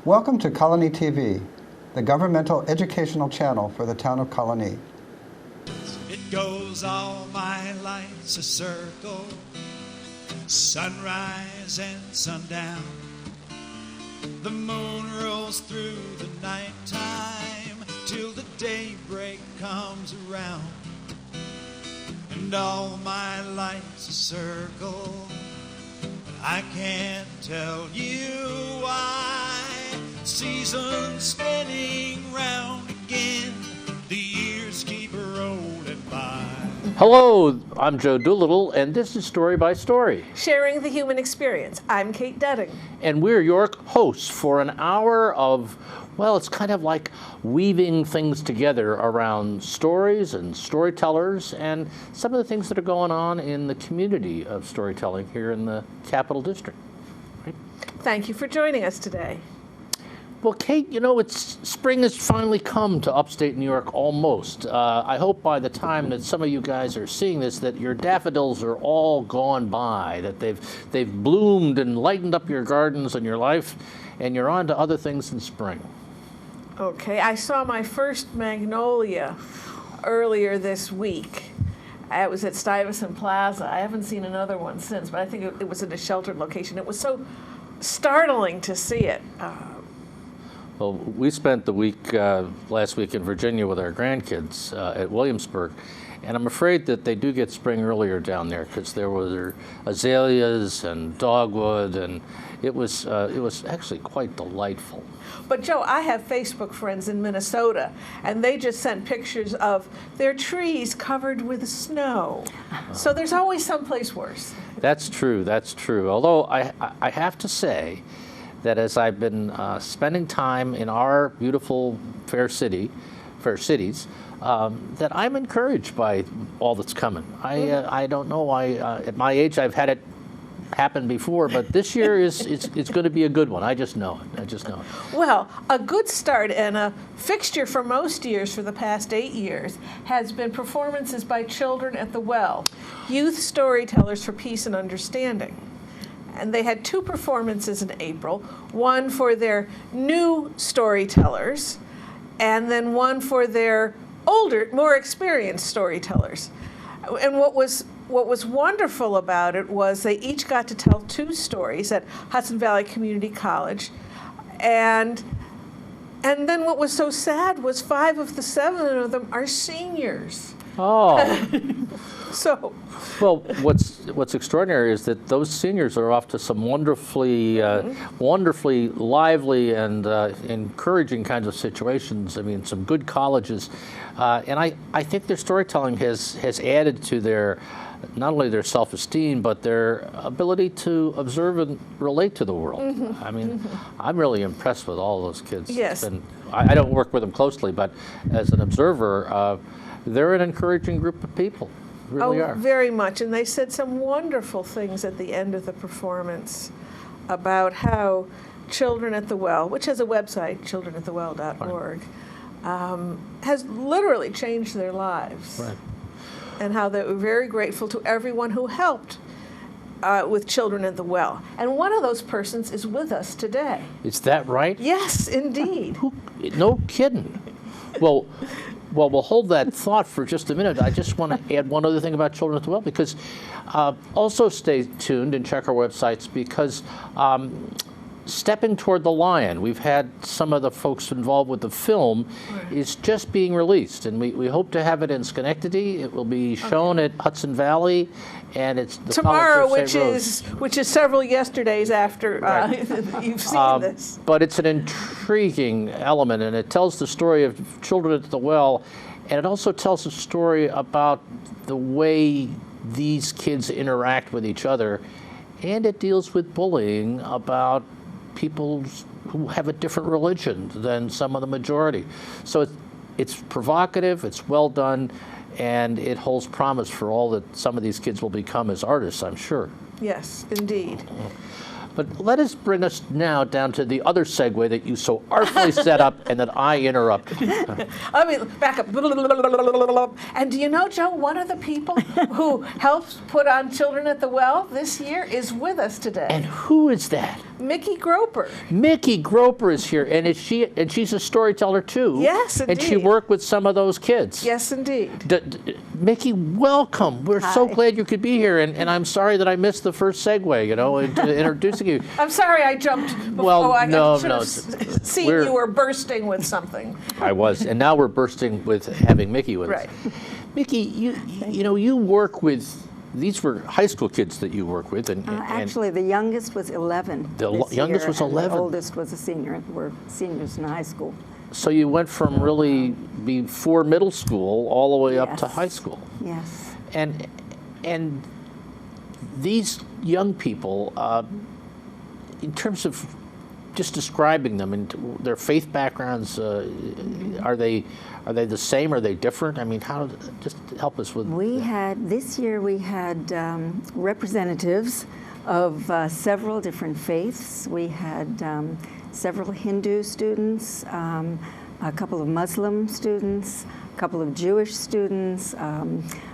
Welcome to Colonie TV, the governmental educational channel for the town of Colonie. It goes all my life's a circle, sunrise and sundown. The moon rolls through the nighttime till the daybreak comes around. And all my life's a circle, I can't tell you why. Seasons spinning round again, the years keep rolling by. Hello, I'm Joe Doolittle, and this is Story by Story. Sharing the human experience. I'm Kate Dudding. And we're your hosts for an hour of, well, it's kind of like weaving things together around stories and storytellers and some of the things that are going on in the community of storytelling here in the Capital District. Right? Thank you for joining us today. Well, Kate, you know, spring has finally come to upstate New York almost. I hope by the time that some of you guys are seeing this that your daffodils are all gone by, that they've bloomed and lightened up your gardens and your life, and you're on to other things in spring. Okay, I saw my first magnolia earlier this week. I was at Stuyvesant Plaza. I haven't seen another one since, but I think it was at a sheltered location. It was so startling to see it. Well, we spent the week last week in Virginia with our grandkids at Williamsburg, and I'm afraid that they do get spring earlier down there because there were azaleas and dogwood, and it was actually quite delightful. But Joe, I have Facebook friends in Minnesota, and they just sent pictures of their trees covered with snow. So there's always someplace worse. That's true. That's true. Although I have to say that as I've been spending time in our beautiful fair cities, that I'm encouraged by all that's coming. I don't know why at my age I've had it happen before, but this year it's going to be a good one. I just know it. Well, a good start and a fixture for most years for the past 8 years has been performances by children at the Well, youth storytellers for peace and understanding. And they had 2 performances in April, one for their new storytellers, and then one for their older, more experienced storytellers. And what was wonderful about it was they each got to tell 2 stories at Hudson Valley Community College. And then what was so sad was 5 of the 7 of them are seniors. Oh. So, well, what's extraordinary is that those seniors are off to some wonderfully lively and encouraging kinds of situations. I mean, some good colleges, and I think their storytelling has added to their not only their self-esteem but their ability to observe and relate to the world. Mm-hmm. I mean, mm-hmm. I'm really impressed with all those kids. Yes. And I don't work with them closely, but as an observer, they're an encouraging group of people. Really are. Very much. And they said some wonderful things at the end of the performance about how Children at the Well, which has a website, childrenatthewell.org, has literally changed their lives. Right. And how they were very grateful to everyone who helped with Children at the Well. And one of those persons is with us today. Is that right? Yes, indeed. No kidding. Well, we'll hold that thought for just a minute. I just want to add one other thing about Children at the Well, because also stay tuned and check our websites, because Stepping Toward the Lion, we've had some of the folks involved with the film, is just being released, and we hope to have it in Schenectady. It will be shown at Hudson Valley, and it's the tomorrow, which is several yesterdays after you've seen this. But it's an intriguing element, and it tells the story of Children at the Well, and it also tells a story about the way these kids interact with each other, and it deals with bullying about people who have a different religion than some of the majority. So it's provocative, it's well done, and it holds promise for all that some of these kids will become as artists, I'm sure. Yes, indeed. But let us bring us now down to the other segue that you so artfully set up and that I interrupted. I mean, back up. And do you know, Joe, one of the people who helps put on Children at the Well this year is with us today. And who is that? Micki Groper. Micki Groper is here, and she's a storyteller too. Yes, And she indeed. worked with some of those kids. Yes, indeed. Micki, welcome. We're so Hi. glad you could be here, and I'm sorry that I missed the first segue, into introducing you. I'm sorry I jumped before. Well, I no, should no, have seen we're- you were bursting with something. I was, and now we're bursting with having Micki with Right. us. Micki, you work with, these were high school kids that you work with, and Actually, the youngest was 11. The this youngest year, was and 11. The oldest was a senior. We're seniors in high school. so you went from really before middle school all the way up to Yes. high school. Yes. And these young people, in terms of just describing them and their faith backgrounds, are they the same? Are they different? I mean, just help us with. This year we had representatives of several different faiths. We had several Hindu students, a couple of Muslim students, a couple of Jewish students,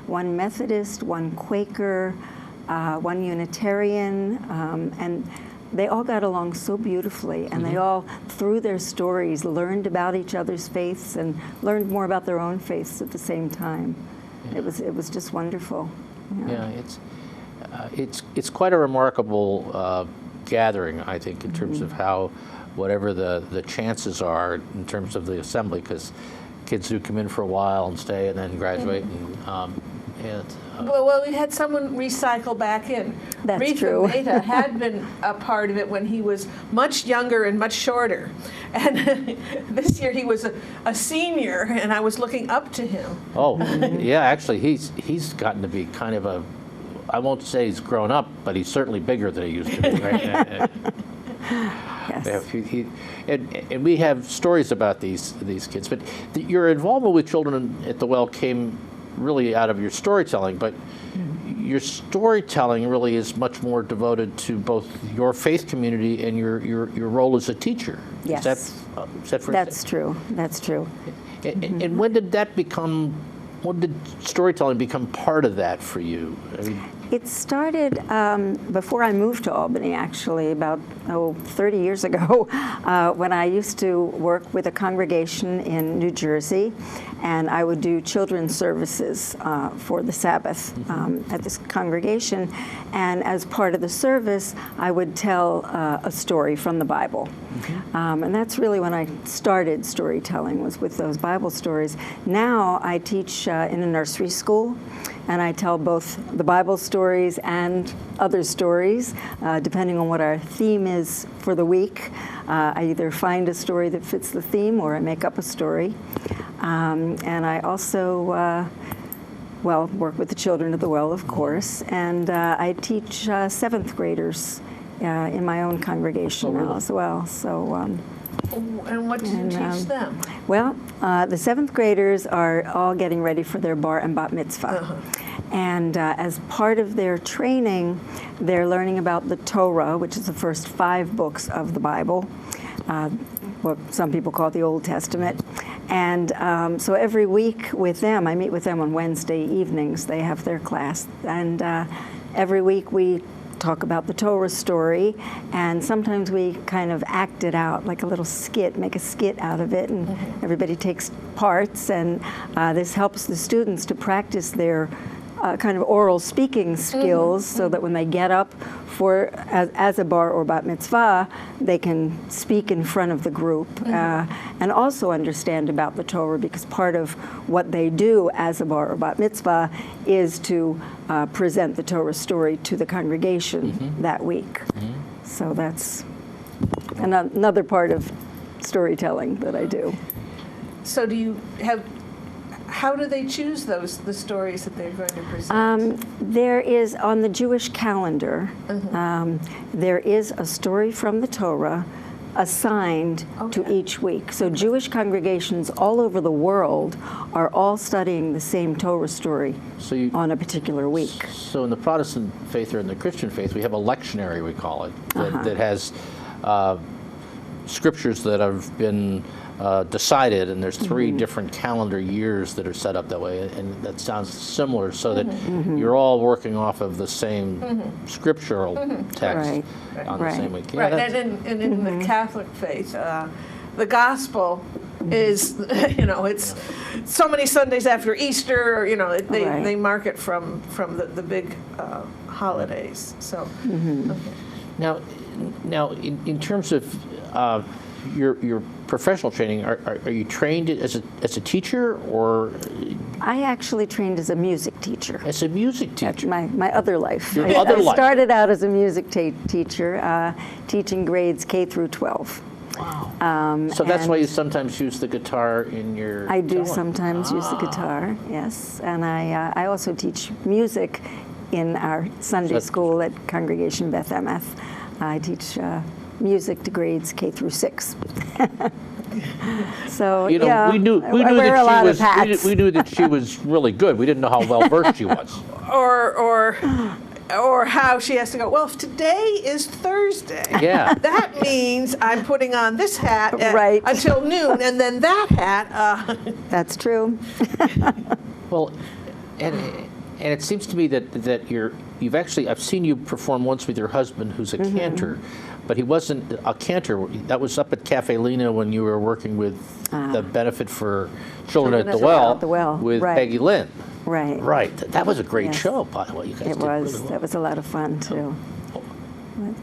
one Methodist, one Quaker, one Unitarian, and they all got along so beautifully, and they all, through their stories, learned about each other's faiths and learned more about their own faiths at the same time. It was just wonderful. Yeah, it's quite a remarkable gathering, I think, in terms of how, whatever the chances are in terms of the assembly, because kids do come in for a while and stay and then graduate. Well, we had someone recycle back in. That's Retha true. Mehta had been a part of it when he was much younger and much shorter. And this year he was a senior, and I was looking up to him. Oh, yeah, actually, he's gotten to be kind of a, I won't say he's grown up, but he's certainly bigger than he used to be, right? Yes. And we have stories about these kids, but your involvement with children at the Well came really out of your storytelling, but your storytelling really is much more devoted to both your faith community and your role as a teacher. Yes. Is that for That's true. That's true. And when did when did storytelling become part of that for you? I mean, It started before I moved to Albany, actually, about 30 years ago, when I used to work with a congregation in New Jersey, and I would do children's services for the Sabbath at this congregation. And as part of the service, I would tell a story from the Bible. And that's really when I started storytelling, was with those Bible stories. Now I teach in a nursery school, and I tell both the Bible stories and other stories, depending on what our theme is for the week. I either find a story that fits the theme, or I make up a story. And I also, work with the children at the Well, of course, and I teach 7th graders in my own congregation now as well. So. And what did you teach them? Well, the 7th graders are all getting ready for their bar and bat mitzvah. And as part of their training, they're learning about the Torah, which is the first 5 books of the Bible, what some people call the Old Testament. And so every week with them, I meet with them on Wednesday evenings. They have their class. And every week we talk about the Torah story, and sometimes we kind of act it out, like a little skit, make a skit out of it, and everybody takes parts, and this helps the students to practice their kind of oral speaking skills, so that when they get up for as a bar or bat mitzvah, they can speak in front of the group and also understand about the Torah, because part of what they do as a bar or bat mitzvah is to present the Torah story to the congregation that week. So that's another part of storytelling that I do. So do you have, how do they choose the stories that they're going to present? There is, on the Jewish calendar, there is a story from the Torah assigned to each week. So Jewish congregations all over the world are all studying the same Torah story on a particular week. So in the Protestant faith or in the Christian faith, we have a lectionary, we call it, that has scriptures that have been decided, and there's 3 different calendar years that are set up that way, and that sounds similar, so that you're all working off of the same scriptural text on the same week. Right, and in the Catholic faith, the gospel is, it's so many Sundays after Easter, they mark it from the big holidays. So, Now, in terms of your professional training, are you trained as a teacher, or? I actually trained as a music teacher. As a music teacher? That's my other life. Your I other life. started out as a music teacher, teaching grades K through 12. Wow. So that's why you sometimes use the guitar in your I do telling. sometimes use the guitar, yes. And I also teach music in our Sunday school at Congregation Beth Emeth. I teach music to grades K through 6. So we knew I wear that a lot she of hats. was. We knew that she was really good. We didn't know how well versed she was. Or how she has to go, well, if today is Thursday, that means I'm putting on this hat until noon, and then that hat. That's true. Well, and it seems to me that you've actually, I've seen you perform once with your husband, who's a cantor, but he wasn't a cantor. That was up at Cafe Lena when you were working with the Benefit for Children at the Well with Peggy Lynn. Right. Right. That was a great show, by the way. You guys It did was. really well. That was a lot of fun, too.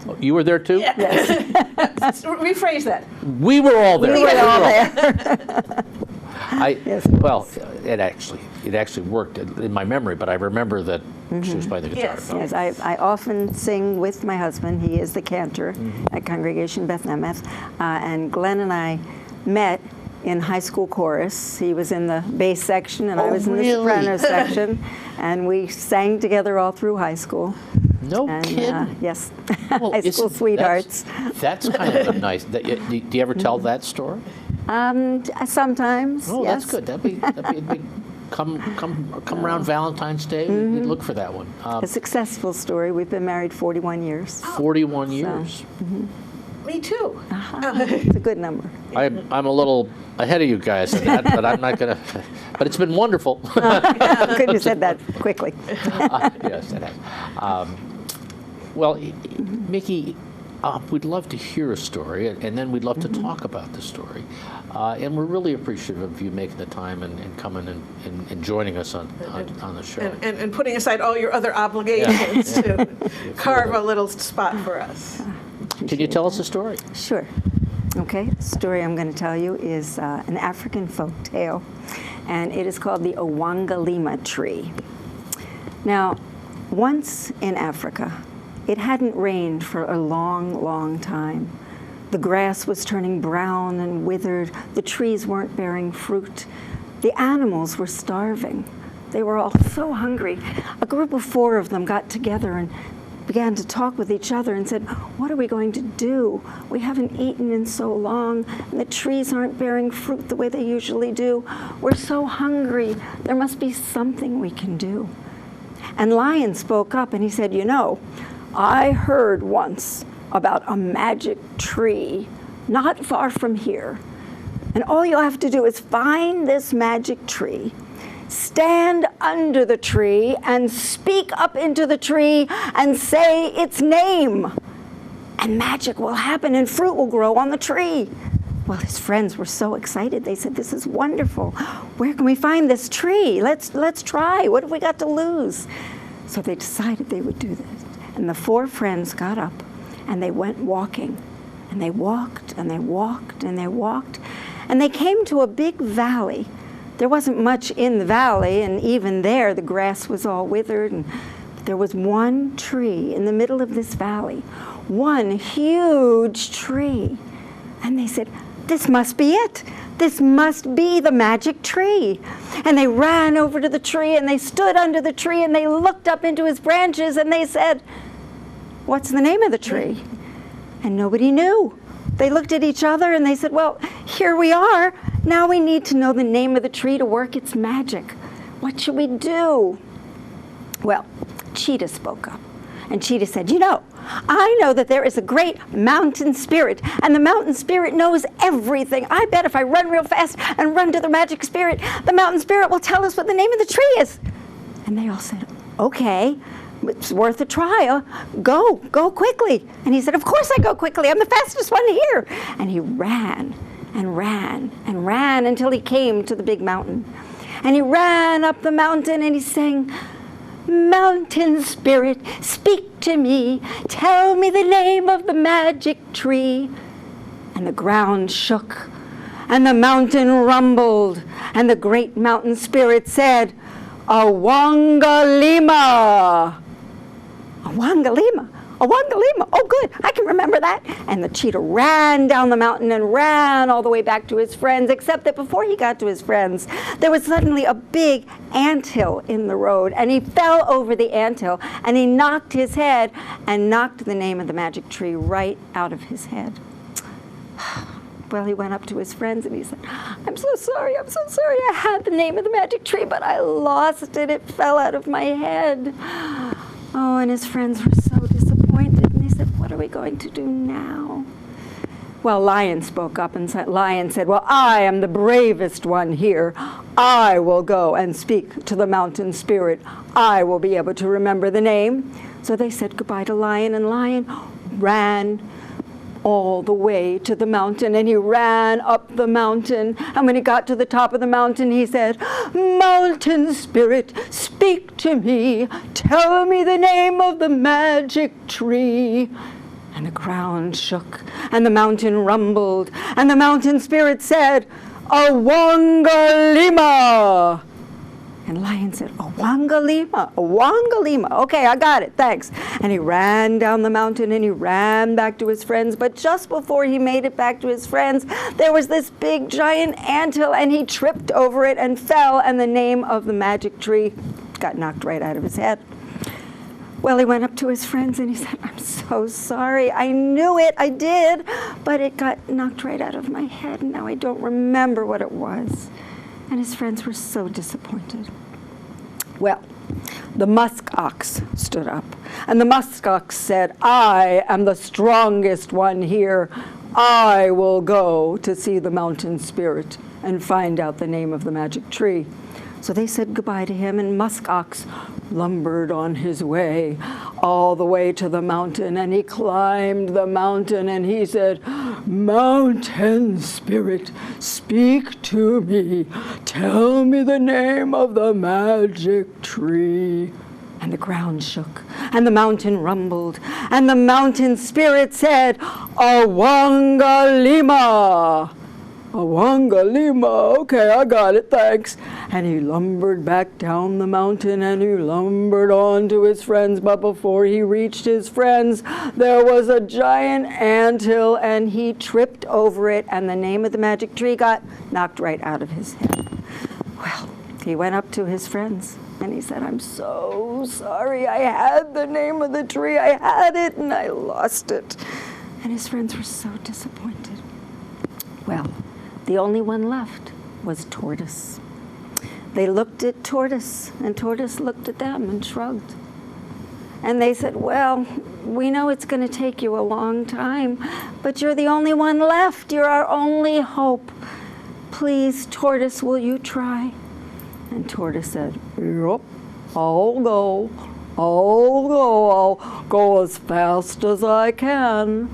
Oh, you were there too? Yes. Rephrase that. We were all there. We were all there. Yes. Well, it actually worked in my memory, but I remember that she was playing the guitar. Yes, I often sing with my husband. He is the cantor at Congregation Beth Emeth. And Glenn and I met in high school chorus. He was in the bass section, and I was in the soprano section. And we sang together all through high school. No kidding. Yes, Well, high school sweethearts. That's kind of a nice. Do you ever tell that story? Sometimes. Oh, yes. that's good. That'd be a big. Come around Valentine's Day. We'd look for that one. A successful story. We've been married 41 years. 41 years. Me too. It's a good number. I'm a little ahead of you guys in that, but I'm not gonna. But it's been wonderful. Good you said that quickly. Yes, it has. Well, Micki, we'd love to hear a story, and then we'd love to talk about the story. And we're really appreciative of you making the time and coming and joining us on the show. And putting aside all your other obligations to carve a little spot for us. Can you tell us a story? Sure. Okay, the story I'm going to tell you is an African folk tale, and it is called the Owangalima tree. Now, once in Africa, it hadn't rained for a long, long time. The grass was turning brown and withered. The trees weren't bearing fruit. The animals were starving. They were all so hungry. A group of 4 of them got together and began to talk with each other and said, what are we going to do? We haven't eaten in so long, and the trees aren't bearing fruit the way they usually do. We're so hungry. There must be something we can do. And Lion spoke up and he said, I heard once about a magic tree not far from here. And all you'll have to do is find this magic tree, stand under the tree, and speak up into the tree and say its name. And magic will happen and fruit will grow on the tree. Well, his friends were so excited. They said, this is wonderful. Where can we find this tree? Let's try. What have we got to lose? So they decided they would do this. And the 4 friends got up and they went walking. And they walked and they walked and they walked. And they came to a big valley. There wasn't much in the valley, and even there the grass was all withered. And there was one tree in the middle of this valley, one huge tree. And they said, this must be it. This must be the magic tree. And they ran over to the tree and they stood under the tree and they looked up into his branches and they said, what's the name of the tree? And nobody knew. They looked at each other and they said, well, here we are. Now we need to know the name of the tree to work its magic. What should we do? Well, Cheetah spoke up. And Cheetah said, I know that there is a great mountain spirit, and the mountain spirit knows everything. I bet if I run real fast and run to the magic spirit, the mountain spirit will tell us what the name of the tree is. And they all said, okay, it's worth a try. Go quickly. And he said, of course I go quickly. I'm the fastest one here. And he ran and ran and ran until he came to the big mountain. And he ran up the mountain and he sang, mountain spirit, speak to me. Tell me the name of the magic tree. And the ground shook and the mountain rumbled and the great mountain spirit said, Awangalima. Awangalima. Awangalima. Oh, good. I can remember that. And the cheetah ran down the mountain and ran all the way back to his friends, except that before he got to his friends, there was suddenly a big anthill in the road, and he fell over the anthill, and he knocked his head and knocked the name of the magic tree right out of his head. Well, he went up to his friends and he said, I'm so sorry. I had the name of the magic tree, but I lost it. It fell out of my head. Oh, and his friends were so disappointed, and they said, what are we going to do now? Well, Lion spoke up and Lion said, well, I am the bravest one here. I will go and speak to the mountain spirit. I will be able to remember the name. So they said goodbye to Lion, and Lion ran all the way to the mountain, and he ran up the mountain, and when he got to the top of the mountain, he said, mountain spirit, speak to me, tell me the name of the magic tree. And the ground shook, and the mountain rumbled, and the mountain spirit said, Awangalima. And Lion said, Awangalima, Awangalima. Okay, I got it, thanks. And he ran down the mountain and he ran back to his friends. But just before he made it back to his friends, there was this big giant anthill, and he tripped over it and fell, and the name of the magic tree got knocked right out of his head. Well, he went up to his friends and he said, I'm so sorry. I knew it, I did, but it got knocked right out of my head, and now I don't remember what it was. And his friends were so disappointed. Well, the musk ox stood up, and the musk ox said, I am the strongest one here. I will go to see the mountain spirit and find out the name of the magic tree. So they said goodbye to him, and musk ox lumbered on his way all the way to the mountain, and he climbed the mountain, and he said, mountain spirit, speak to me. Tell me the name of the magic tree. And the ground shook, and the mountain rumbled, and the mountain spirit said, Awangalima. Awangalima, okay, I got it, thanks. And he lumbered back down the mountain, and he lumbered on to his friends, but before he reached his friends, there was a giant anthill, and he tripped over it, and the name of the magic tree got knocked right out of his head. Well, he went up to his friends, and he said, I'm so sorry. I had the name of the tree. I had it, and I lost it. And his friends were so disappointed. Well, the only one left was Tortoise. They looked at Tortoise, and Tortoise looked at them and shrugged. And they said, well, we know it's going to take you a long time, but you're the only one left. You're our only hope. Please, Tortoise, will you try? And Tortoise said, yep, I'll go. I'll go as fast as I can.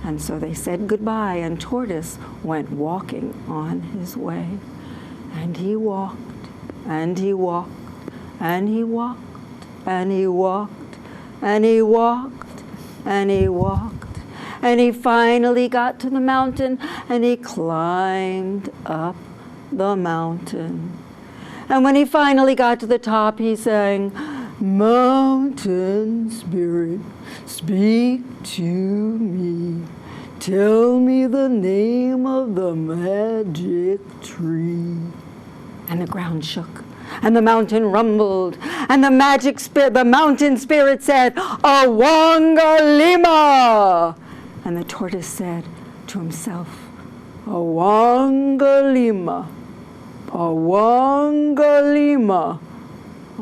And so they said goodbye, and Tortoise went walking on his way. And he walked, and he walked, and he walked, and he walked, and he walked, and he walked. And he finally got to the mountain, and he climbed up the mountain. And when he finally got to the top, he sang, mountain spirit, speak to me. Tell me the name of the magic tree. And the ground shook, and the mountain rumbled, and the mountain spirit said, Awangalima. And the tortoise said to himself, Awangalima, Awangalima,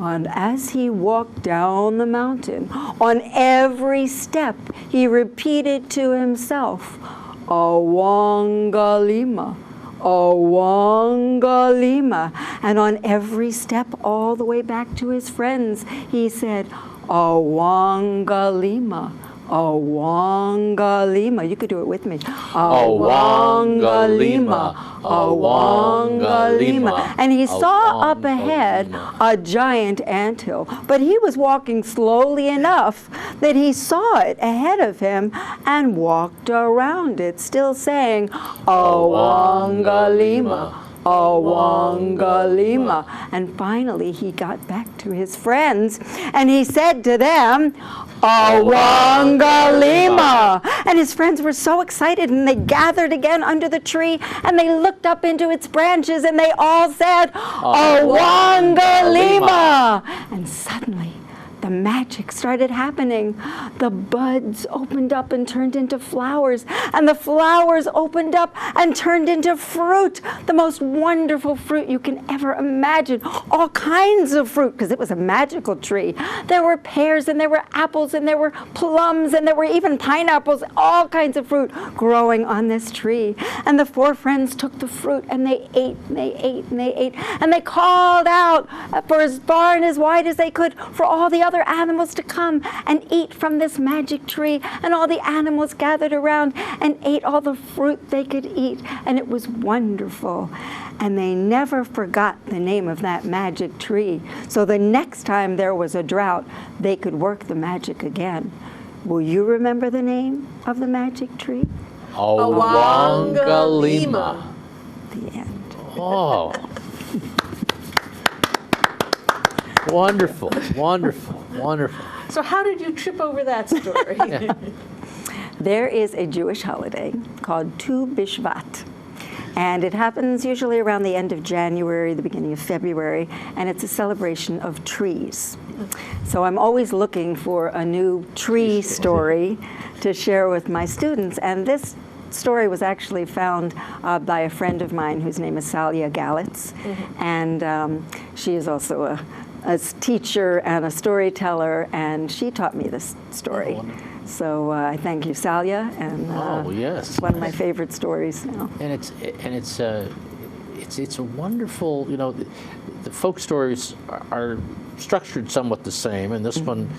And as he walked down the mountain, on every step, he repeated to himself, Awangalima, Awangalima. And on every step, all the way back to his friends, he said, Awangalima, Awangalima. You could do it with me. Awangalima, Awangalima. And he saw up ahead a giant anthill, but he was walking slowly enough that he saw it ahead of him and walked around it, still saying, Awangalima, Awangalima. And finally he got back to his friends and he said to them, Awangalima. And his friends were so excited and they gathered again under the tree and they looked up into its branches and they all said, Awangalima. And suddenly the magic started happening. The buds opened up and turned into flowers, and the flowers opened up and turned into fruit, the most wonderful fruit you can ever imagine. All kinds of fruit, because it was a magical tree. There were pears, and there were apples, and there were plums, and there were even pineapples, all kinds of fruit growing on this tree. And the four friends took the fruit, and they ate, and they ate, and they ate, and they called out for as far and as wide as they could for all the other animals to come and eat from this magic tree. And all the animals gathered around and ate all the fruit they could eat, and it was wonderful. And they never forgot the name of that magic tree. So the next time there was a drought, they could work the magic again. Will you remember the name of the magic tree? Awangalima. The end. Oh. Wonderful, wonderful, wonderful. So how did you trip over that story? There is a Jewish holiday called Tu B'Shvat. And it happens usually around the end of January, the beginning of February, and it's a celebration of trees. So I'm always looking for a new tree story to share with my students. And this story was actually found by a friend of mine whose name is Salia Galitz. And she is also a teacher and a storyteller, and she taught me this story. So I thank you, Salia, and yes, it's one of my favorite stories now. And it's a wonderful, you know, the folk stories are structured somewhat the same, and this one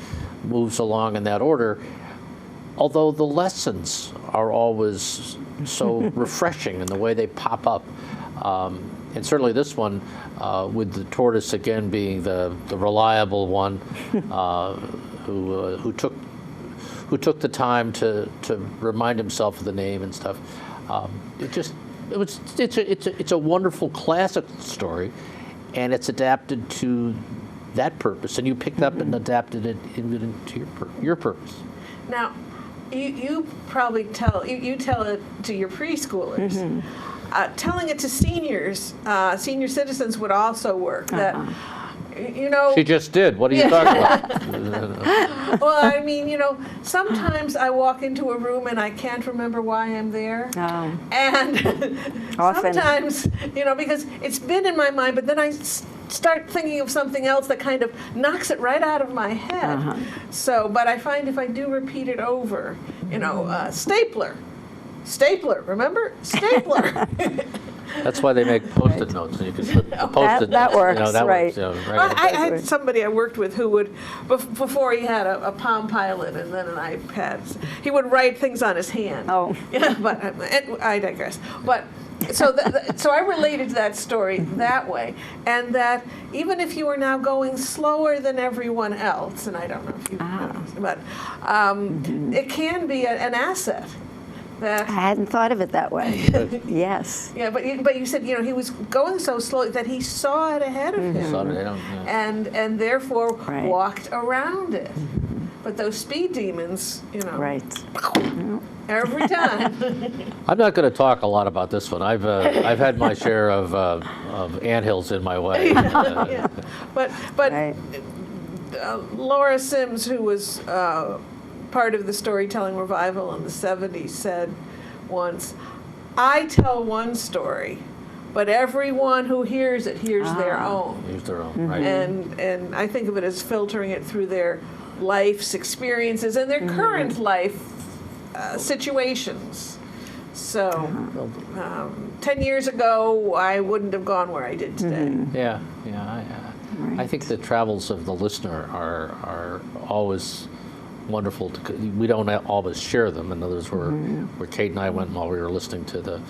moves along in that order. Although the lessons are always so refreshing in the way they pop up. And certainly this one, with the tortoise again being the reliable one, who took the time to remind himself of the name and stuff. It's a wonderful classic story, and it's adapted to that purpose. And you picked up and adapted it into your purpose. Now, you probably tell it to your preschoolers. Telling it to seniors, senior citizens would also work. That, you know. She just did. What are you talking about? Well, I mean, you know, sometimes I walk into a room and I can't remember why I'm there. Oh. And Often. sometimes, you know, because it's been in my mind, but then I start thinking of something else that kind of knocks it right out of my head. So, but I find if I do repeat it over, you know, stapler, remember? Stapler. That's why they make Post-it notes, and you can put the Post-it. That works, you know, that right. Works, you know, right. Well, I had somebody I worked with who would, before he had a Palm Pilot and then an iPad, he would write things on his hand. Oh. Yeah, but I digress. But so I related to that story that way, and that even if you are now going slower than everyone else, and I don't know if you know, but it can be an asset. I hadn't thought of it that way. Yes. Yeah, but you said, you know, he was going so slowly that he saw it ahead of him, and therefore walked around it. But those speed demons, you know, every time. I'm not going to talk a lot about this one. I've had my share of anthills in my way. But Laura Sims, who was part of the storytelling revival in the 70s, said once, I tell one story but everyone who hears it hears their own. Use their own, right? And I think of it as filtering it through their life's experiences and their current life situations. So 10 years ago, I wouldn't have gone where I did today. Yeah. I think the travels of the listener are always wonderful. We don't always share them. In other words, where Kate and I went while we were listening to the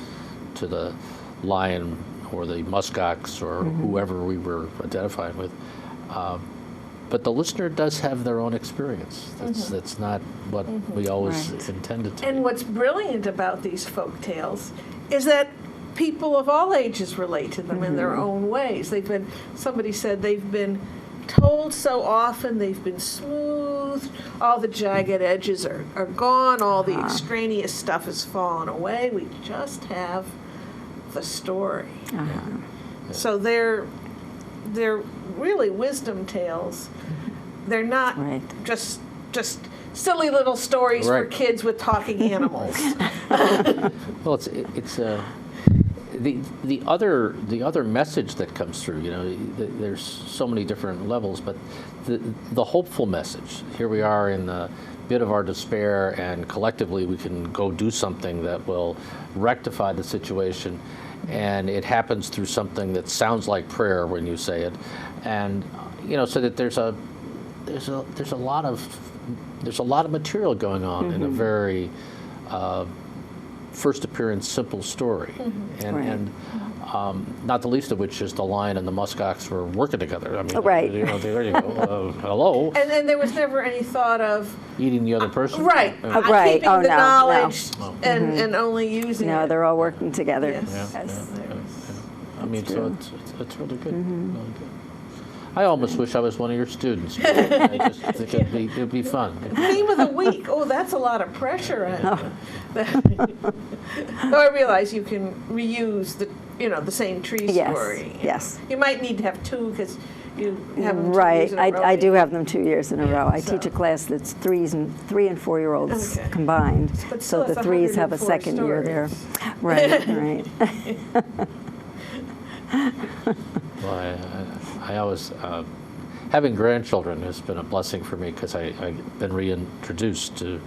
lion or the muskox or whoever we were identifying with. But the listener does have their own experience. That's not what we always intended to. And what's brilliant about these folk tales is that people of all ages relate to them in their own ways. Somebody said they've been told so often, they've been smoothed, all the jagged edges are gone, all the extraneous stuff has fallen away. We just have the story. So they're really wisdom tales. They're not just silly little stories for kids with talking animals. Well, it's the other message that comes through. There's so many different levels, but the hopeful message. Here we are in the bit of our despair, and collectively we can go do something that will rectify the situation. And it happens through something that sounds like prayer when you say it, and so that there's a lot of material going on in a very first appearance simple story, and not the least of which is the lion and the muskox were working together. I mean, there you go. Hello. And then there was never any thought of Eating the other person. Right. Right. Keeping the knowledge and only using it. No, they're all working together. Yes. I mean, so it's really good. Really good. I almost wish I was one of your students. I just think it'd be fun. Theme of the week. Oh, that's a lot of pressure. Though I realize you can reuse the same tree story. Yes. You might need to have two because you have them 2 Right. years in a row. I do have them 2 years in a row. I teach a class that's 3 and 4 year olds combined. But So still, the threes have a 104 second year there. Right. Well, I always, having grandchildren has been a blessing for me because I've been reintroduced to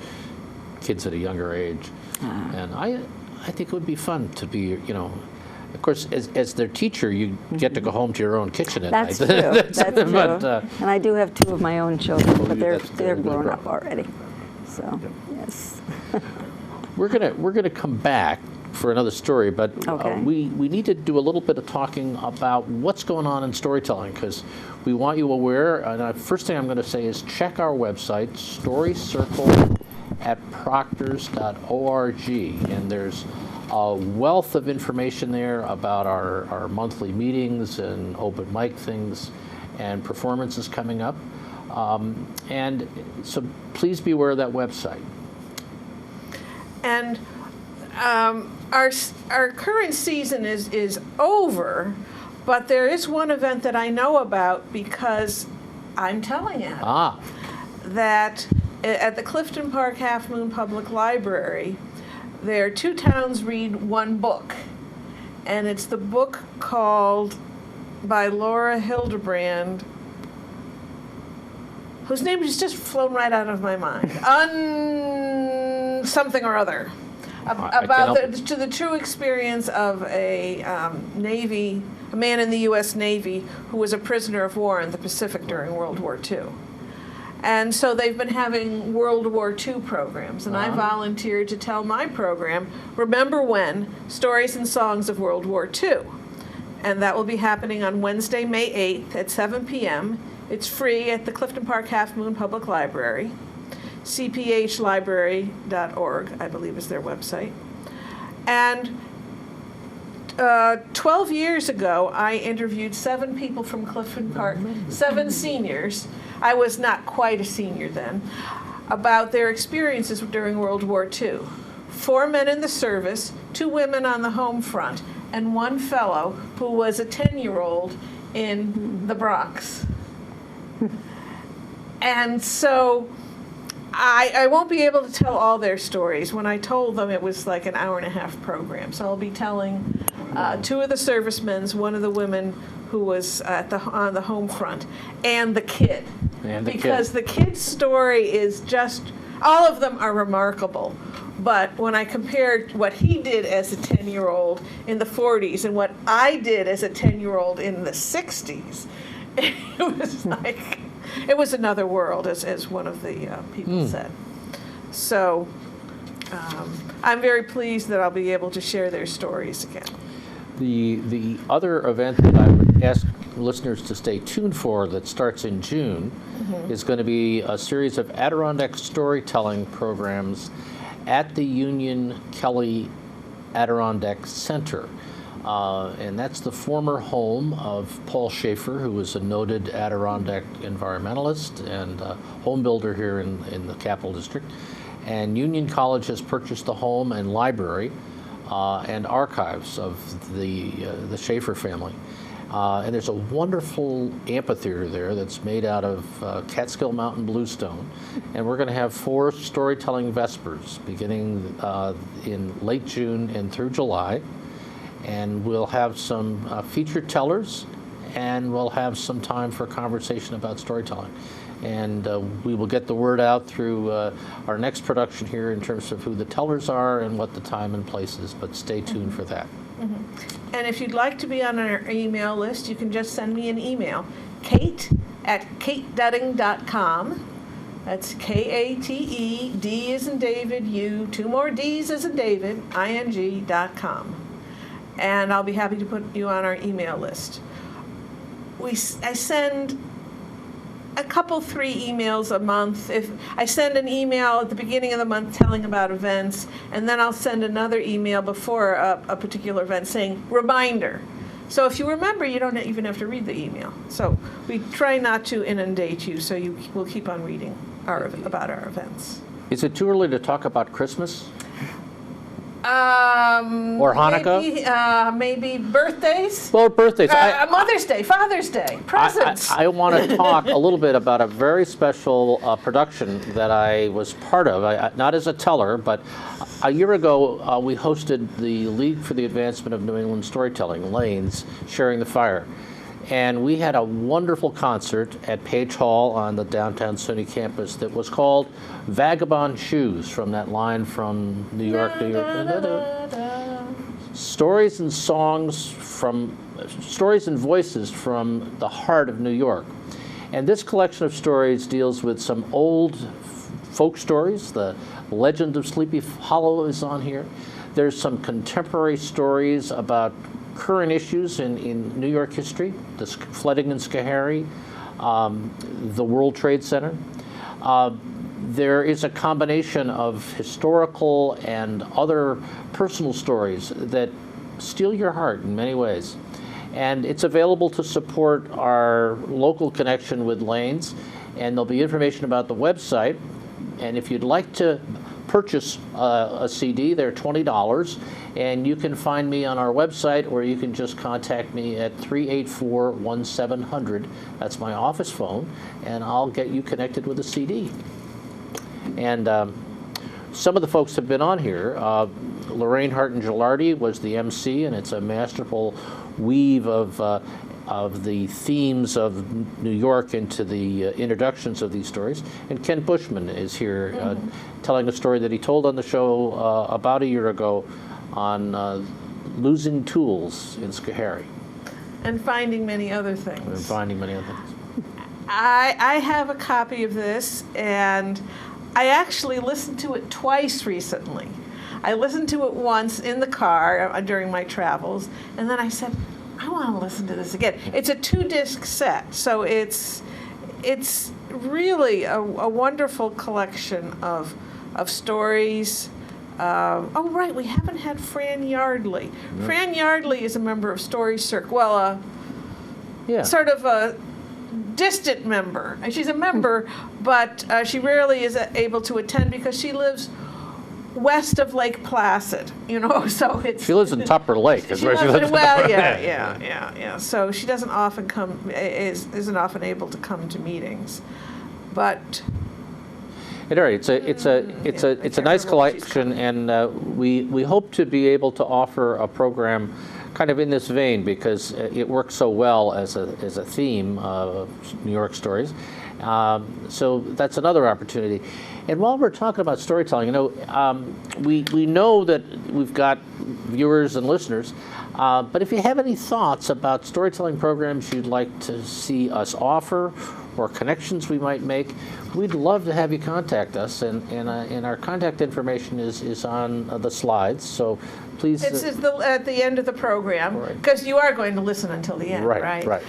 kids at a younger age. And I think it would be fun to be, of course, as their teacher, you get to go home to your own kitchen at That's night. true. That's true. But, And I do have 2 of my own children, but they're grown grown. up already. So, yes. We're gonna come back for another story, but we need to do a little bit of talking about what's going on in storytelling, because we want you aware. And the first thing I'm going to say is check our website, storycircle@proctors.org, and there's a wealth of information there about our monthly meetings and open mic things and performances coming up. And so please be aware of that website. And our current season is over, but there is one event that I know about because I'm telling it. That at the Clifton Park Half Moon Public Library, there are 2 towns read one book, and it's the book called by Laura Hildebrand, whose name has just flown right out of my mind. Something or other. About the true experience of a man in the U.S. Navy who was a prisoner of war in the Pacific during World War II. And so they've been having World War II programs, and I volunteered to tell my program, Remember When? Stories and Songs of World War II. And that will be happening on Wednesday, May 8th at 7 p.m. It's free at the Clifton Park Half Moon Public Library. cphlibrary.org, I believe is their website. And 12 years ago, I interviewed 7 people from Clifton Park, 7 seniors. I was not quite a senior then, about their experiences during World War II. 4 men in the service, 2 women on the home front, and 1 fellow who was a 10-year-old in the Bronx. And so I won't be able to tell all their stories. When I told them, it was like an hour-and-a-half program. So I'll be telling two of the servicemen's, one of the women who was on the home front, and the kid. Because the kid's story is just, all of them are remarkable. But when I compared what he did as a 10-year-old in the 40s and what I did as a 10-year-old in the 60s, it was like, it was another world, as one of the people said. So I'm very pleased that I'll be able to share their stories again. The other event that I would ask listeners to stay tuned for that starts in June is going to be a series of Adirondack storytelling programs at the Union Kelly Adirondack Center. And that's the former home of Paul Schaefer, who was a noted Adirondack environmentalist and home builder here in the Capital District. And Union College has purchased the home and library and archives of the Schaefer family. And there's a wonderful amphitheater there that's made out of Catskill Mountain bluestone. And we're going to have 4 storytelling vespers beginning in late June and through July. And we'll have some featured tellers, and we'll have some time for conversation about storytelling. And we will get the word out through our next production here in terms of who the tellers are and what the time and place is, but stay tuned for that. And if you'd like to be on our email list, you can just send me an email, kate@katedudding.com. That's Kate, D as in David, U, 2 more D's as in David, ing.com. And I'll be happy to put you on our email list. I send a couple, 3 emails a month. If I send an email at the beginning of the month telling about events, and then I'll send another email before a particular event saying, reminder. So if you remember, you don't even have to read the email. So we try not to inundate you, so you will keep on reading about our events. Is it too early to talk about Christmas? Or Hanukkah? Maybe birthdays. Well, birthdays. Mother's Day, Father's Day, presents. I want to talk a little bit about a very special production that I was part of, not as a teller, but a year ago we hosted the League for the Advancement of New England Storytelling, Lanes, Sharing the Fire. And we had a wonderful concert at Page Hall on the downtown SUNY campus that was called Vagabond Shoes, from that line from New York, New York. Stories and stories and voices from the heart of New York. And this collection of stories deals with some old folk stories. The Legend of Sleepy Hollow is on here. There's some contemporary stories about current issues in New York history, the flooding in Schoharie, the World Trade Center. There is a combination of historical and other personal stories that steal your heart in many ways. And it's available to support our local connection with Lanes, and there'll be information about the website. And if you'd like to purchase a CD, they're $20, and you can find me on our website, or you can just contact me at 384-1700. That's my office phone, and I'll get you connected with a CD. And some of the folks have been on here. Lorraine Harton-Gilardi was the MC, and it's a masterful weave of the themes of New York into the introductions of these stories. And Ken Bushman is here telling a story that he told on the show about a year ago on losing tools in Schoharie. And finding many other things. I have a copy of this, and I actually listened to it twice recently. I listened to it once in the car during my travels, and then I said, I want to listen to this again. It's a 2-disc set, so it's really a wonderful collection of stories. Oh, right, we haven't had Fran Yardley. No. Fran Yardley is a member of Story Circle. Well, sort of a distant member. She's a member, but she rarely is able to attend because she lives west of Lake Placid, so it's... She lives in Tupper Lake, is where she lives. Well, yeah. So she doesn't often isn't often able to come to meetings, but... At any rate, it's a nice collection, and we hope to be able to offer a program kind of in this vein because it works so well as a theme of New York stories. So that's another opportunity. And while we're talking about storytelling, we know that we've got viewers and listeners, but if you have any thoughts about storytelling programs you'd like to see us offer or connections we might make, we'd love to have you contact us. And our contact information is on the slides. So please. It's at the end of the program, because you are going to listen until the end, right? Right.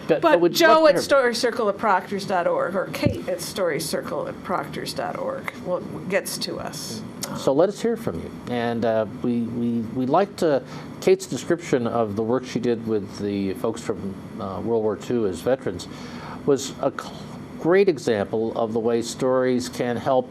But Joe at storycircle@proctors.org or Kate at storycircle@proctors.org gets to us. So let us hear from you. And we liked Kate's description of the work she did with the folks from World War II as veterans was a great example of the way stories can help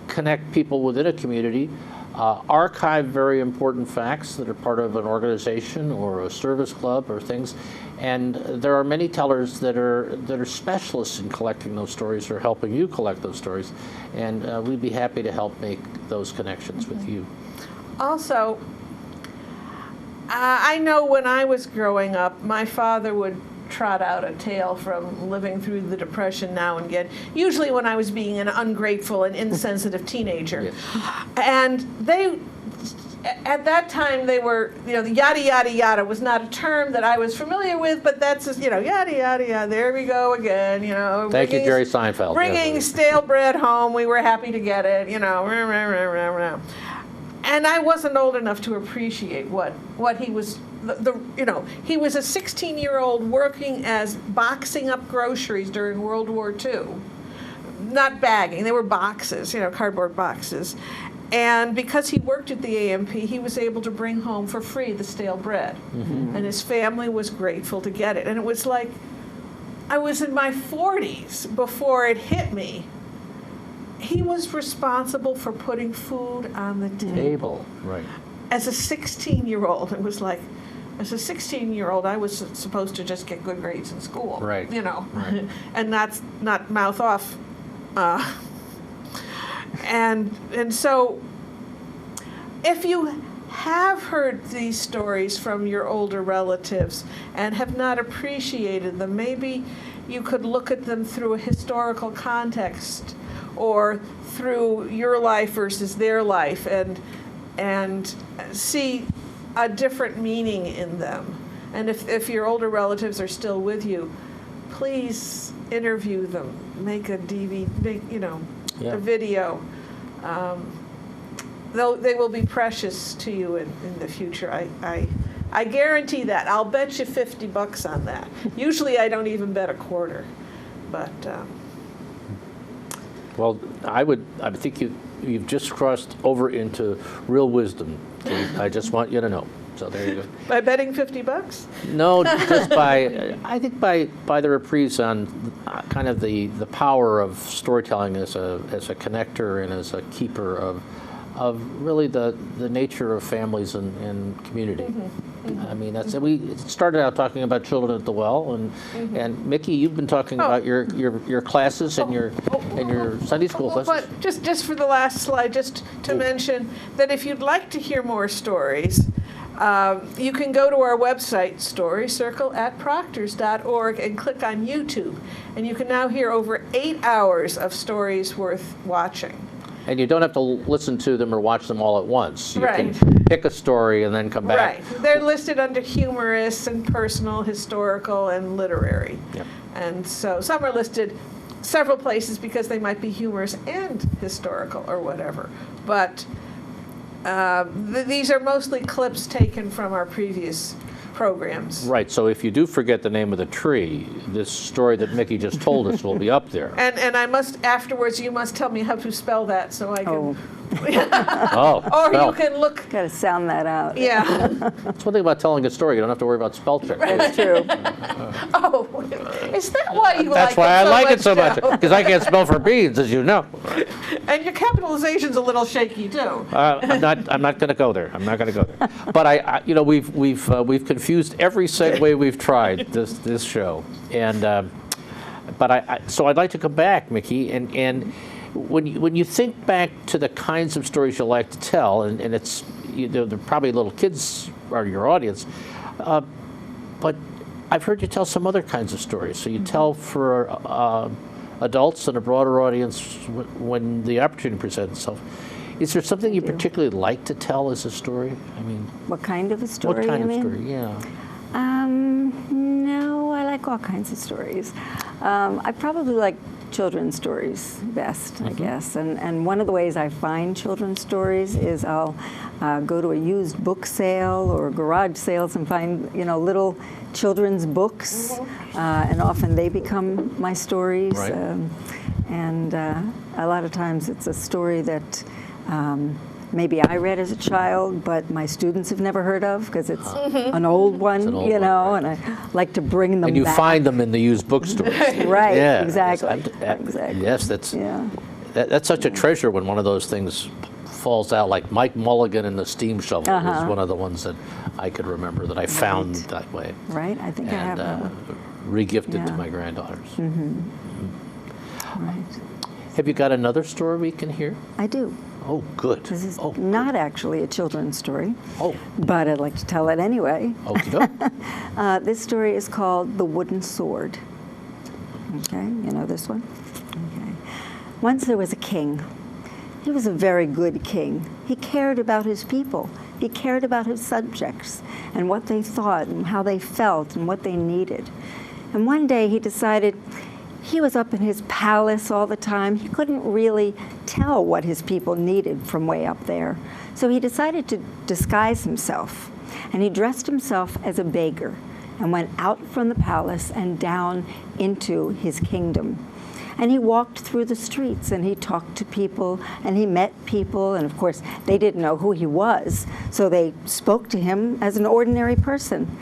connect people within a community, archive very important facts that are part of an organization or a service club or things. And there are many tellers that are specialists in collecting those stories or helping you collect those stories. And we'd be happy to help make those connections with you. Also, I know when I was growing up, my father would trot out a tale from living through the Depression now and again, usually when I was being an ungrateful and insensitive teenager. Yes. And at that time, they were, the yada, yada, yada was not a term that I was familiar with, but that's, just, yada, yada, yada, there we go again, Thank you, Jerry Seinfeld. Bringing stale bread home, we were happy to get it, And I wasn't old enough to appreciate what he was, he was a 16-year-old working as boxing up groceries during World War II. Not bagging, they were boxes, cardboard boxes. And because he worked at the AMP, he was able to bring home for free the stale bread. Mm-hmm. And his family was grateful to get it. And it was like, I was in my 40s before it hit me. He was responsible for putting food on the table. Right. As a 16-year-old, it was like, as a 16-year-old, I was supposed to just get good grades in school. Right. Right. And not mouth off. And so, if you have heard these stories from your older relatives and have not appreciated them, maybe you could look at them through a historical context or through your life versus their life and see a different meaning in them. And if your older relatives are still with you, please interview them, make a DVD, a video. They will be precious to you in the future. I guarantee that. I'll bet you $50 on that. Usually I don't even bet a quarter, but. Well, I think you've just crossed over into real wisdom. I just want you to know. So there you go. By betting $50? No, just I think by the reprise on kind of the power of storytelling as a connector and as a keeper of really the nature of families and community. Mm-hmm. Mm-hmm. I mean, we started out talking about children at the well, and Micki, you've been talking about your classes and your Sunday school classes. But just for the last slide, just to mention that if you'd like to hear more stories. You can go to our website, storycircle@proctors.org, and click on YouTube. And you can now hear over 8 hours of stories worth watching. And you don't have to listen to them or watch them all at once. You can pick a story and then come back. Right. They're listed under humorous and personal, historical, and literary. Yep. And so some are listed several places because they might be humorous and historical or whatever. But these are mostly clips taken from our previous programs. Right, so if you do forget the name of the tree, this story that Micki just told us will be up there. And I must, afterwards, you must tell me how to spell that so I can... Or you can look... Got to sound that out. Yeah. That's one thing about telling a story. You don't have to worry about spell check. That's true. Is that why you That's why I like it so much, because I can't spell for beans, as you know. And your capitalization's a little shaky too. I'm not going to go there. I'm not going to go there. But we've confused every segue we've tried this show, and But so I'd like to come back, Micki, and when you think back to the kinds of stories you like to tell, and it's they're probably little kids are your audience, but I've heard you tell some other kinds of stories. So you tell for adults and a broader audience when the opportunity presents itself. Is there something you particularly like to tell as a story? I mean, What kind of a story? what kind you of mean? story? Yeah. No, I like all kinds of stories. I probably like children's stories best, I guess. And one of the ways I find children's stories is I'll go to a used book sale or garage sales and find, little children's books, and often they become my stories. Right. And a lot of times it's a story that maybe I read as a child, but my students have never heard of because it's an old one, an old one, right. and I like to bring them back. And you find them in the used bookstores. Right, Yeah, exactly. exactly. Yes, that's Yeah. that's such a treasure when one of those things falls out. Like Mike Mulligan and the Steam Shovel was one of the ones that I could remember that I found that way. Right, I think I have And that one. re-gifted to Yeah. my granddaughters. Right. Have you got another story we can hear? I do. Oh, good. This is oh, not actually a children's story, oh, but I'd like to tell it anyway. okey-doke. This story is called The Wooden Sword. Okay, you know this one? Okay. Once there was a king. He was a very good king. He cared about his people. He cared about his subjects and what they thought and how they felt and what they needed. And one day he decided he was up in his palace all the time. He couldn't really tell what his people needed from way up there. So he decided to disguise himself. And he dressed himself as a beggar and went out from the palace and down into his kingdom. And he walked through the streets and he talked to people and he met people. And of course, they didn't know who he was. So they spoke to him as an ordinary person.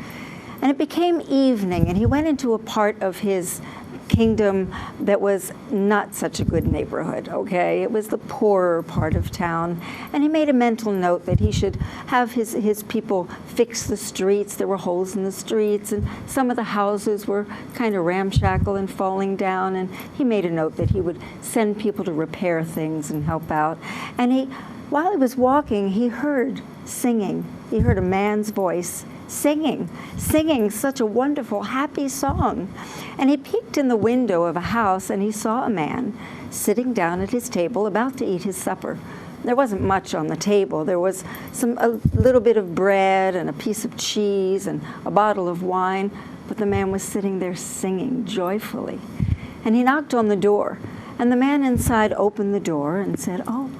And it became evening and he went into a part of his kingdom that was not such a good neighborhood, okay? It was the poorer part of town. And he made a mental note that he should have his people fix the streets. There were holes in the streets, and some of the houses were kind of ramshackle and falling down. And he made a note that he would send people to repair things and help out. And while he was walking, he heard singing. He heard a man's voice singing such a wonderful, happy song. And he peeked in the window of a house and he saw a man sitting down at his table about to eat his supper. There wasn't much on the table. There was a little bit of bread and a piece of cheese and a bottle of wine, but the man was sitting there singing joyfully. And he knocked on the door, and the man inside opened the door and said, "Oh,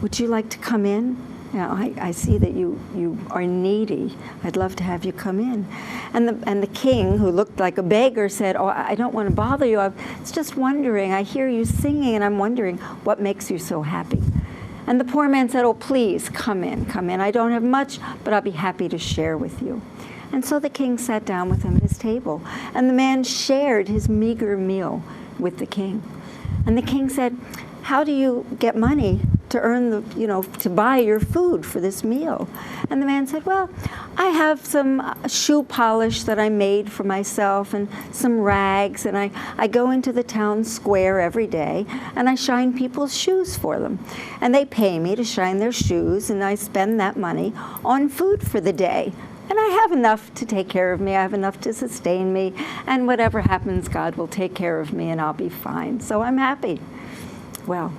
would you like to come in? I see that you are needy. I'd love to have you come in." And the king, who looked like a beggar, said, "Oh, I don't want to bother you. I was just wondering. I hear you singing, and I'm wondering what makes you so happy." And the poor man said, "Oh, please, come in, come in. I don't have much, but I'll be happy to share with you." And so the king sat down with him at his table, and the man shared his meager meal with the king. And the king said, "How do you get money to earn to buy your food for this meal?" And the man said, "Well, I have some shoe polish that I made for myself and some rags, and I go into the town square every day and I shine people's shoes for them. And they pay me to shine their shoes, and I spend that money on food for the day. And I have enough to take care of me. I have enough to sustain me, and whatever happens, God will take care of me and I'll be fine. So I'm happy." Well,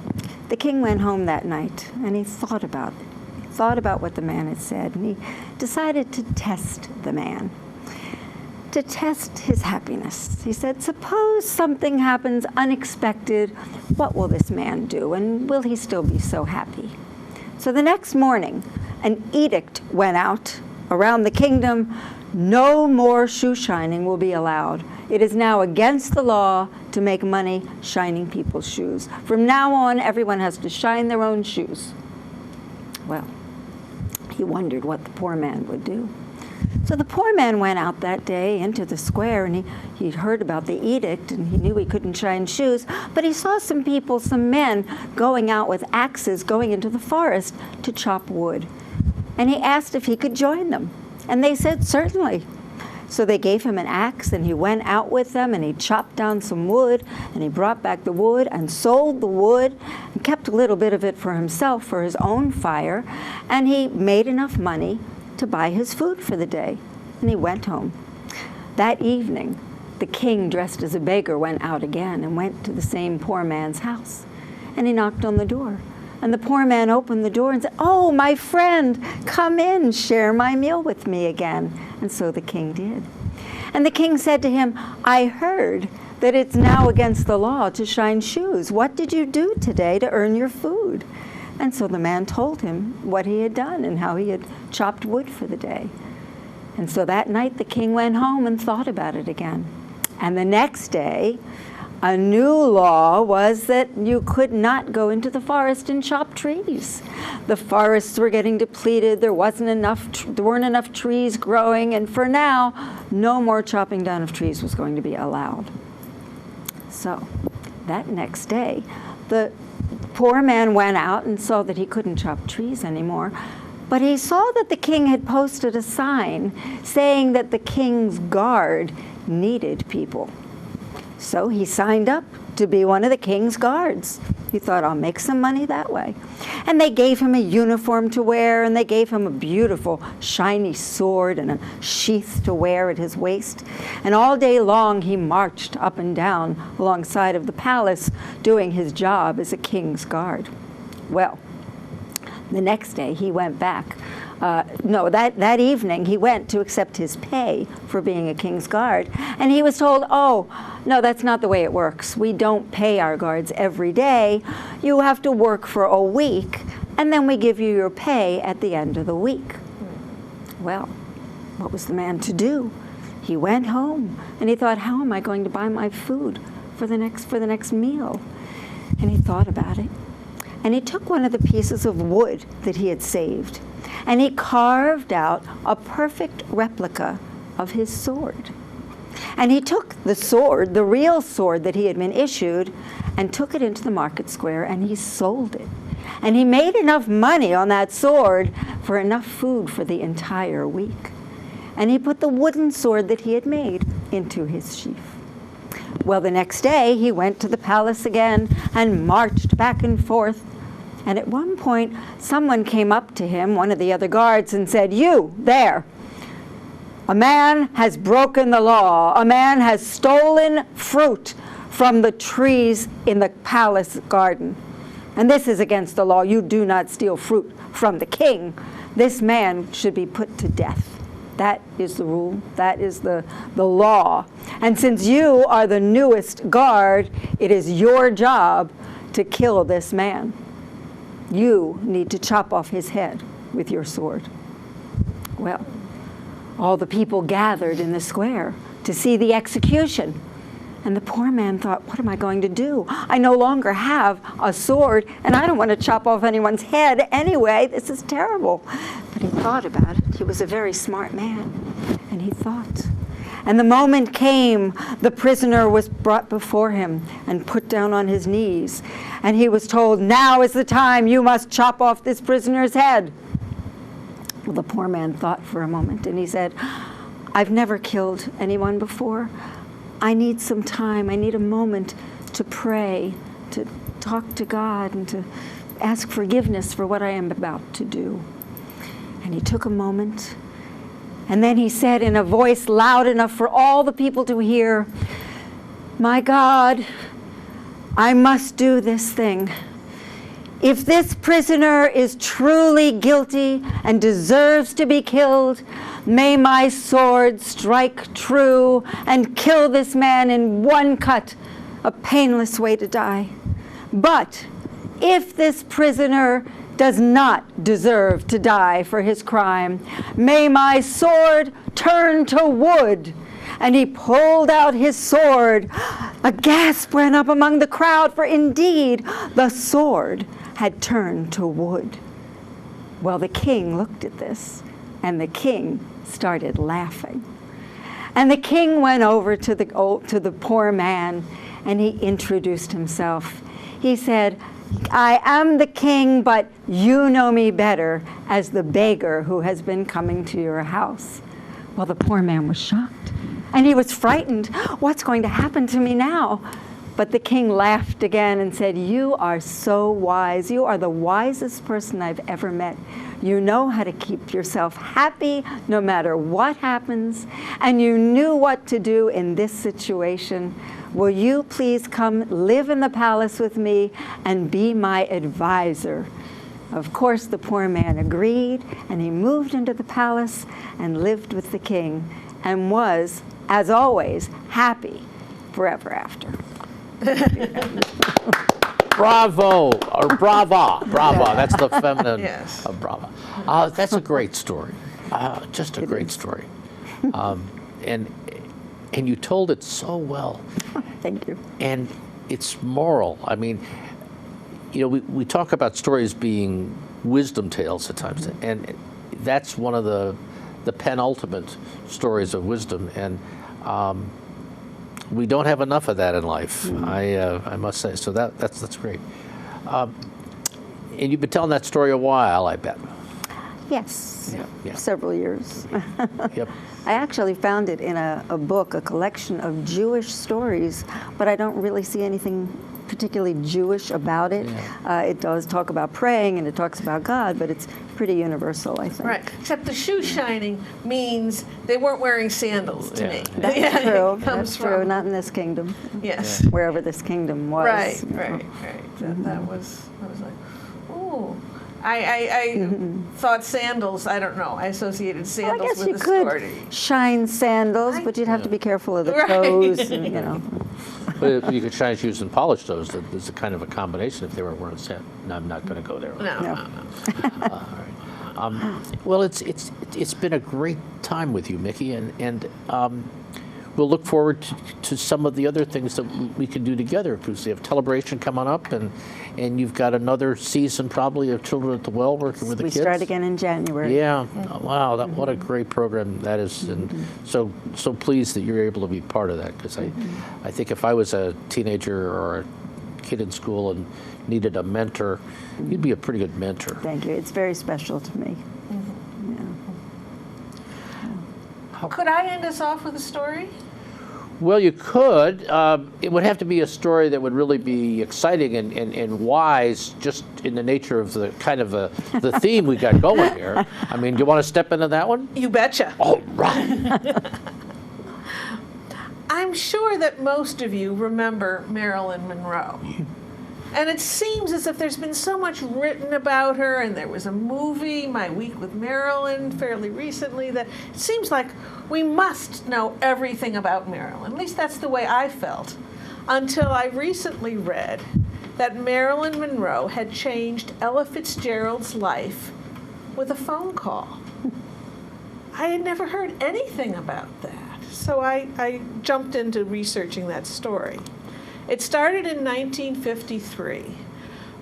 the king went home that night and he thought about it. He thought about what the man had said, and he decided to test the man, to test his happiness. He said, "Suppose something happens unexpected, what will this man do, and will he still be so happy?" So the next morning, an edict went out around the kingdom: no more shoe shining will be allowed. It is now against the law to make money shining people's shoes. From now on, everyone has to shine their own shoes. Well, he wondered what the poor man would do. So the poor man went out that day into the square, and he'd heard about the edict, and he knew he couldn't shine shoes, but he saw some people, some men, going out with axes, going into the forest to chop wood. And he asked if he could join them. And they said, "Certainly." So they gave him an axe, and he went out with them, and he chopped down some wood, and he brought back the wood and sold the wood and kept a little bit of it for himself for his own fire, and he made enough money to buy his food for the day, and he went home. That evening, the king, dressed as a beggar, went out again and went to the same poor man's house, and he knocked on the door. And the poor man opened the door and said, "Oh, my friend, come in, share my meal with me again." And so the king did. And the king said to him, "I heard that it's now against the law to shine shoes. What did you do today to earn your food?" And so the man told him what he had done and how he had chopped wood for the day. And so that night the king went home and thought about it again. And the next day, a new law was that you could not go into the forest and chop trees. The forests were getting depleted. There weren't enough trees growing, and for now, no more chopping down of trees was going to be allowed. So that next day, the poor man went out and saw that he couldn't chop trees anymore, but he saw that the king had posted a sign saying that the king's guard needed people. So he signed up to be one of the king's guards. He thought, I'll make some money that way. And they gave him a uniform to wear, and they gave him a beautiful, shiny sword and a sheath to wear at his waist. And all day long he marched up and down alongside of the palace, doing his job as a king's guard. Well, the next day he went back. That evening he went to accept his pay for being a king's guard, and he was told, "Oh, no, that's not the way it works. We don't pay our guards every day. You have to work for a week, and then we give you your pay at the end of the week." Well, what was the man to do? He went home, and he thought, how am I going to buy my food for the next meal? And he thought about it, and he took one of the pieces of wood that he had saved, and he carved out a perfect replica of his sword. And he took the sword, the real sword that he had been issued, and took it into the market square, and he sold it. And he made enough money on that sword for enough food for the entire week. And he put the wooden sword that he had made into his sheath. Well, the next day he went to the palace again and marched back and forth. And at one point, someone came up to him, one of the other guards, and said, "You, there, a man has broken the law. A man has stolen fruit from the trees in the palace garden. And this is against the law. You do not steal fruit from the king. This man should be put to death." That is the rule. That is the law. And since you are the newest guard, it is your job to kill this man. You need to chop off his head with your sword. Well, all the people gathered in the square to see the execution. And the poor man thought, what am I going to do? I no longer have a sword, and I don't want to chop off anyone's head anyway. This is terrible. But he thought about it. He was a very smart man, and he thought. And the moment came, the prisoner was brought before him and put down on his knees. And he was told, "Now is the time. You must chop off this prisoner's head." Well, the poor man thought for a moment, and he said, "I've never killed anyone before. I need some time. I need a moment to pray, to talk to God, and to ask forgiveness for what I am about to do." And he took a moment, and then he said in a voice loud enough for all the people to hear, "My God, I must do this thing. If this prisoner is truly guilty and deserves to be killed, may my sword strike true and kill this man in one cut, a painless way to die. But if this prisoner does not deserve to die for his crime, may my sword turn to wood." And he pulled out his sword. A gasp went up among the crowd, for indeed the sword had turned to wood. Well, the king looked at this, and the king started laughing. And the king went over to the poor man, and he introduced himself. He said, "I am the king, but you know me better as the beggar who has been coming to your house. Well, the poor man was shocked, and he was frightened. What's going to happen to me now? But the king laughed again and said, you are so wise. You are the wisest person I've ever met. You know how to keep yourself happy no matter what happens, and you knew what to do in this situation. Will you please come live in the palace with me and be my advisor? Of course, the poor man agreed, and he moved into the palace and lived with the king and was, as always, happy forever after. Bravo, or brava, brava. That's the feminine Yes. of brava. That's a great story. Just a great story. And you told it so well. Thank you. And it's moral. I mean, you know, we talk about stories being wisdom tales at times, and that's one of the penultimate stories of wisdom. And we don't have enough of that in life, I must say. So that's great. And you've been telling that story a while, I bet. Yes, Yeah. several years. Yep. I actually found it in a book, a collection of Jewish stories, but I don't really see anything particularly Jewish about it. Yeah. It does talk about praying and it talks about God, but it's pretty universal, I think. Right. Except the shoe shining means they weren't wearing sandals to Yeah. me. That's Yeah, true. it comes That's true. from- Not in this kingdom. Yes. Wherever this kingdom was. Right. That was like, ooh. I thought sandals, I don't know, I associated Well, I sandals guess with you the could story. shine sandals, but you'd have to be careful of the Right. toes, and, you know. But you could shine shoes and polish those. There's a kind of a combination if they were wearing sand. No, I'm not going to go there. No. All right. Well, it's been a great time with you, Micki, and we'll look forward to some of the other things that we can do together, because we have Celebration coming up, and you've got another season probably of Children at the Well working with the We kids. start again in January. Yeah. Wow. What a great program that is, and so pleased that you're able to be part of that, because I think if I was a teenager or a kid in school and needed a mentor, you'd be a pretty good mentor. Thank you. It's very special to me. Could I end us off with a story? Well, you could. It would have to be a story that would really be exciting and wise, just in the nature of the kind of the theme we got going here. I mean, do you want to step into that one? You betcha. All right. I'm sure that most of you remember Marilyn Monroe. And it seems as if there's been so much written about her, and there was a movie, My Week with Marilyn, fairly recently, that it seems like we must know everything about Marilyn. At least that's the way I felt, until I recently read that Marilyn Monroe had changed Ella Fitzgerald's life with a phone call. I had never heard anything about that, so I jumped into researching that story. It started in 1953.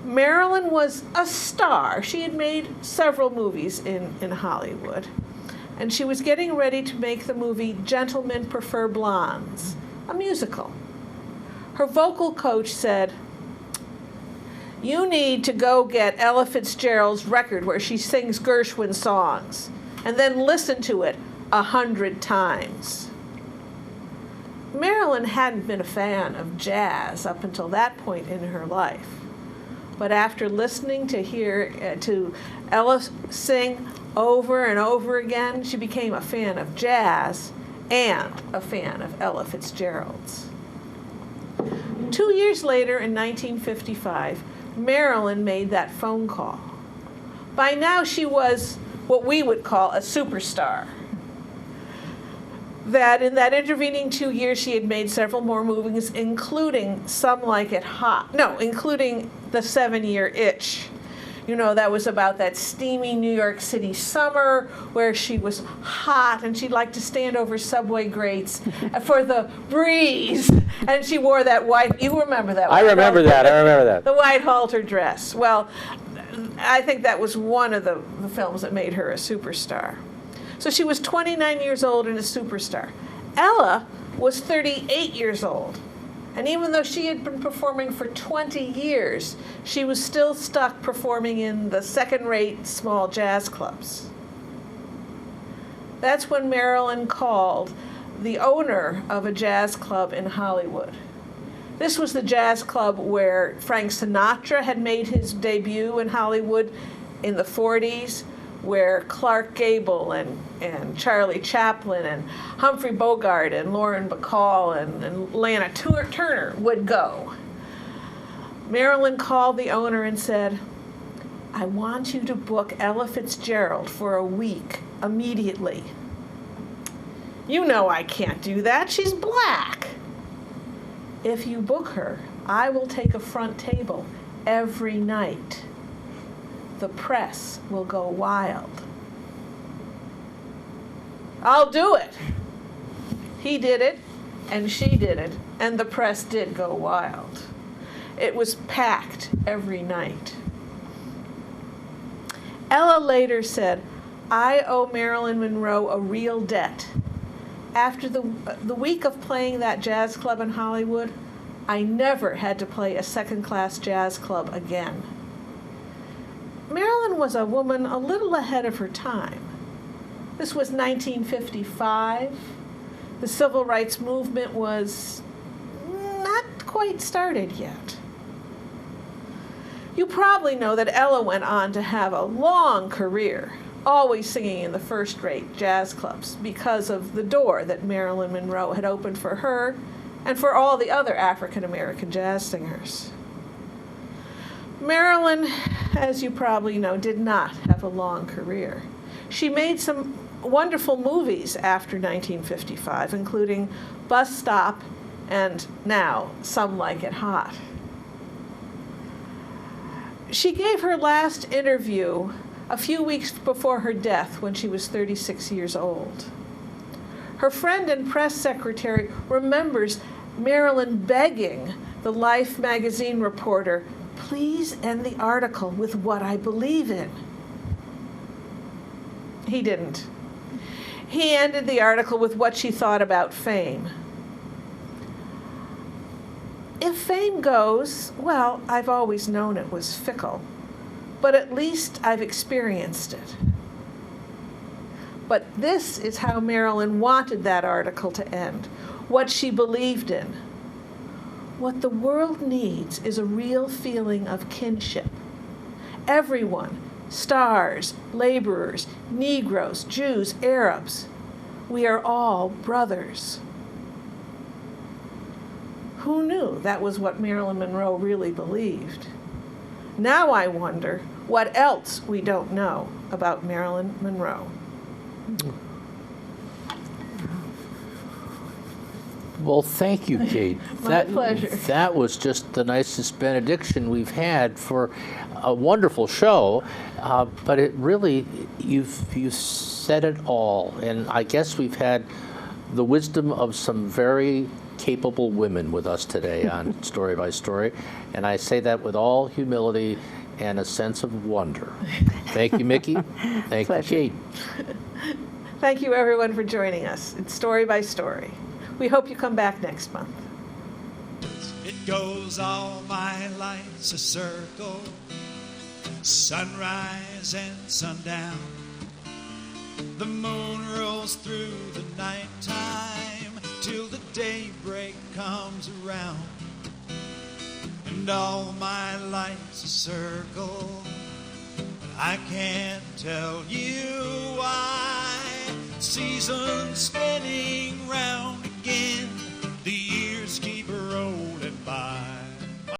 Marilyn was a star. She had made several movies in Hollywood. And she was getting ready to make the movie Gentlemen Prefer Blondes, a musical. Her vocal coach said, "You need to go get Ella Fitzgerald's record where she sings Gershwin songs, and then listen to it 100 times." Marilyn hadn't been a fan of jazz up until that point in her life. But after listening to Ella sing over and over again, she became a fan of jazz and a fan of Ella Fitzgerald's. 2 years later, in 1955, Marilyn made that phone call. By now, she was what we would call a superstar. That in that intervening 2 years, she had made several more movies, including Some Like It Hot. No, including The 7-Year Itch. You know, that was about that steamy New York City summer where she was hot and she'd like to stand over subway grates for the breeze. And she wore that white, you remember that? I remember that. The white halter dress. Well, I think that was one of the films that made her a superstar. So she was 29 years old and a superstar. Ella was 38 years old. And even though she had been performing for 20 years, she was still stuck performing in the second-rate small jazz clubs. That's when Marilyn called the owner of a jazz club in Hollywood. This was the jazz club where Frank Sinatra had made his debut in Hollywood in the 40s, where Clark Gable and Charlie Chaplin and Humphrey Bogart and Lauren Bacall and Lana Turner would go. Marilyn called the owner and said, "I want you to book Ella Fitzgerald for a week immediately." "You know I can't do that. She's black." "If you book her, I will take a front table every night. The press will go wild." "I'll do it." He did it, and she did it, and the press did go wild. It was packed every night. Ella later said, "I owe Marilyn Monroe a real debt. After the week of playing that jazz club in Hollywood, I never had to play a second-class jazz club again." Marilyn was a woman a little ahead of her time. This was 1955. The civil rights movement was not quite started yet. You probably know that Ella went on to have a long career, always singing in the first-rate jazz clubs because of the door that Marilyn Monroe had opened for her and for all the other African-American jazz singers. Marilyn, as you probably know, did not have a long career. She made some wonderful movies after 1955, including Bus Stop and now Some Like It Hot. She gave her last interview a few weeks before her death when she was 36 years old. Her friend and press secretary remembers Marilyn begging the Life magazine reporter, "Please end the article with what I believe in." He didn't. He ended the article with what she thought about fame. If fame goes, well, I've always known it was fickle, but at least I've experienced it. But this is how Marilyn wanted that article to end, what she believed in. What the world needs is a real feeling of kinship. Everyone, stars, laborers, Negroes, Jews, Arabs, we are all brothers. Who knew that was what Marilyn Monroe really believed? Now I wonder what else we don't know about Marilyn Monroe. Well, thank you, Kate. My pleasure. That was just the nicest benediction we've had for a wonderful show, but it really, you've said it all, and I guess we've had the wisdom of some very capable women with us today on Story by Story, and I say that with all humility and a sense of wonder. Thank you, Micki. Thank Pleasure. you, Kate. Thank you, everyone, for joining us. It's Story by Story. We hope you come back next month. It goes all my life's a circle, sunrise and sundown. The moon rolls through the nighttime till the daybreak comes around. And all my life's a circle, but I can't tell you why. Seasons stay